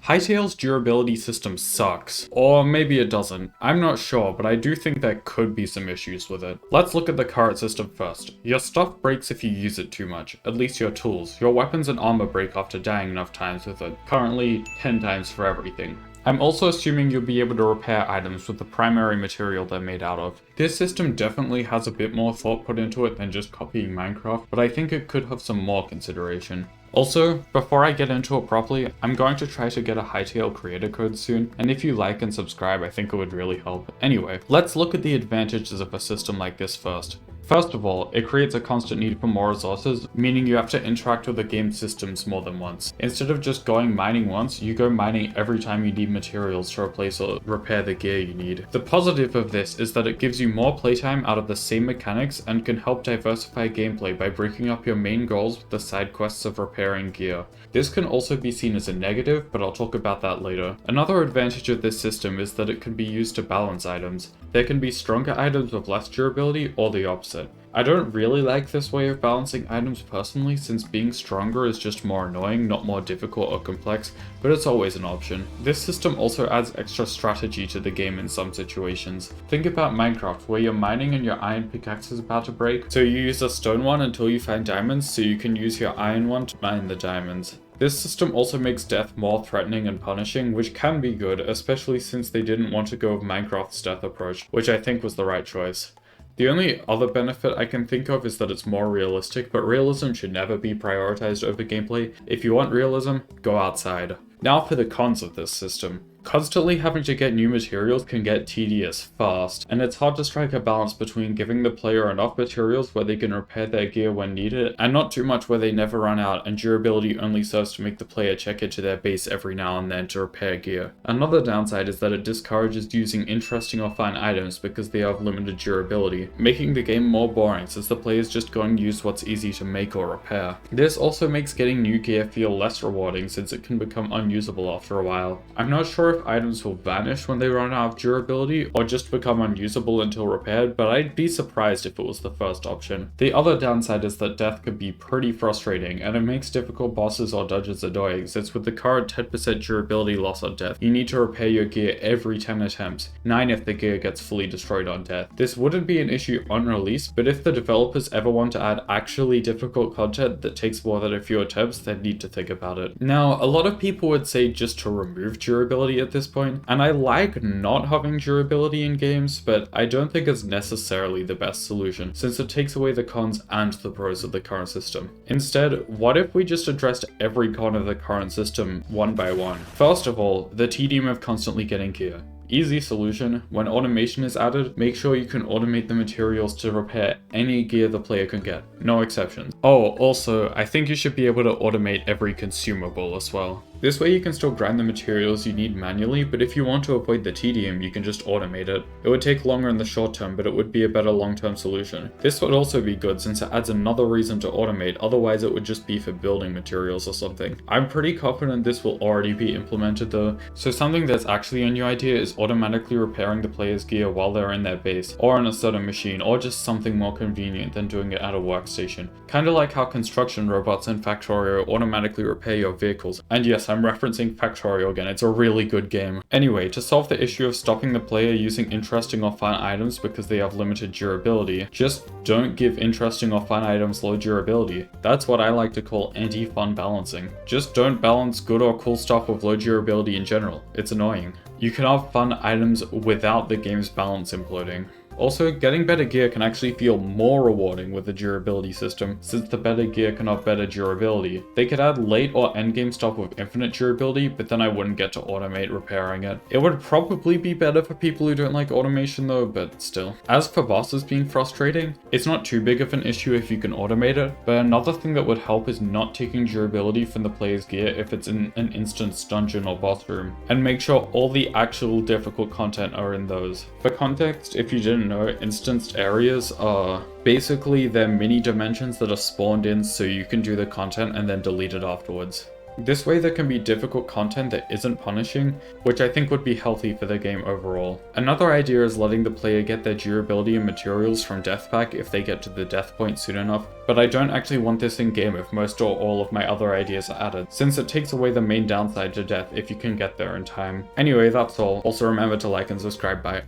Hytale's durability system sucks. Or maybe it doesn't. I'm not sure, but I do think there could be some issues with it. Let's look at the current system first. Your stuff breaks if you use it too much, at least your tools. Your weapons and armor break after dying enough times with it. Currently, 10 times for everything. I'm also assuming you'll be able to repair items with the primary material they're made out of. This system definitely has a bit more thought put into it than just copying Minecraft, but I think it could have some more consideration. Also, before I get into it properly, I'm going to try to get a Hytale creator code soon, and if you like and subscribe, I think it would really help. Anyway, let's look at the advantages of a system like this first. First of all, it creates a constant need for more resources, meaning you have to interact with the game systems more than once. Instead of just going mining once, you go mining every time you need materials to replace or repair the gear you need. The positive of this is that it gives you more playtime out of the same mechanics and can help diversify gameplay by breaking up your main goals with the side quests of repairing gear. This can also be seen as a negative, but I'll talk about that later. Another advantage of this system is that it can be used to balance items. There can be stronger items with less durability or the opposite. I don't really like this way of balancing items personally, since being stronger is just more annoying, not more difficult or complex, but it's always an option. This system also adds extra strategy to the game in some situations. Think about Minecraft, where you're mining and your iron pickaxe is about to break, so you use a stone one until you find diamonds, so you can use your iron one to mine the diamonds. This system also makes death more threatening and punishing, which can be good, especially since they didn't want to go with Minecraft's death approach, which I think was the right choice. The only other benefit I can think of is that it's more realistic, but realism should never be prioritized over gameplay. If you want realism, go outside. Now for the cons of this system. Constantly having to get new materials can get tedious fast, and it's hard to strike a balance between giving the player enough materials where they can repair their gear when needed, and not too much where they never run out and durability only serves to make the player check into their base every now and then to repair gear. Another downside is that it discourages using interesting or fun items because they have limited durability, making the game more boring since the player is just going to use what's easy to make or repair. This also makes getting new gear feel less rewarding since it can become unusable after a while. I'm not sure if items will vanish when they run out of durability or just become unusable until repaired, but I'd be surprised if it was the first option. The other downside is that death could be pretty frustrating, and it makes difficult bosses or dodges annoying, since with the current 10% durability loss on death, you need to repair your gear every 10 attempts, 9 if the gear gets fully destroyed on death. This wouldn't be an issue on release, but if the developers ever want to add actually difficult content that takes more than a few attempts, they need to think about it. Now, a lot of people would say just to remove durability at this point, and I like not having durability in games, but I don't think it's necessarily the best solution, since it takes away the cons and the pros of the current system. Instead, what if we just addressed every con of the current system one by one? First of all, the tedium of constantly getting gear. Easy solution, when automation is added, make sure you can automate the materials to repair any gear the player can get, no exceptions. Oh, also, I think you should be able to automate every consumable as well. This way you can still grind the materials you need manually, but if you want to avoid the tedium, you can just automate it. It would take longer in the short term, but it would be a better long-term solution. This would also be good since it adds another reason to automate, otherwise it would just be for building materials or something. I'm pretty confident this will already be implemented though, so something that's actually a new idea is automatically repairing the player's gear while they're in their base, or on a certain machine, or just something more convenient than doing it at a workstation. Kinda like how construction robots in Factorio automatically repair your vehicles, and yes, I'm referencing Factorio again, it's a really good game. Anyway, to solve the issue of stopping the player using interesting or fun items because they have limited durability, just don't give interesting or fun items low durability. That's what I like to call anti-fun balancing. Just don't balance good or cool stuff with low durability in general. It's annoying. You can have fun items without the game's balance imploding. Also, getting better gear can actually feel more rewarding with the durability system, since the better gear can have better durability. They could add late or endgame stuff with infinite durability, but then I wouldn't get to automate repairing it. It would probably be better for people who don't like automation though, but still. As for bosses being frustrating, it's not too big of an issue if you can automate it, but another thing that would help is not taking durability from the player's gear if it's in an instance dungeon or boss room, and make sure all the actual difficult content are in those. For context, if you didn't know, instanced areas are basically they're mini dimensions that are spawned in so you can do the content and then delete it afterwards. This way there can be difficult content that isn't punishing, which I think would be healthy for the game overall. Another idea is letting the player get their durability and materials from death pack if they get to the death point soon enough, but I don't actually want this in game if most or all of my other ideas are added, since it takes away the main downside to death if you can get there in time. Anyway, that's all. Also remember to like and subscribe, bye.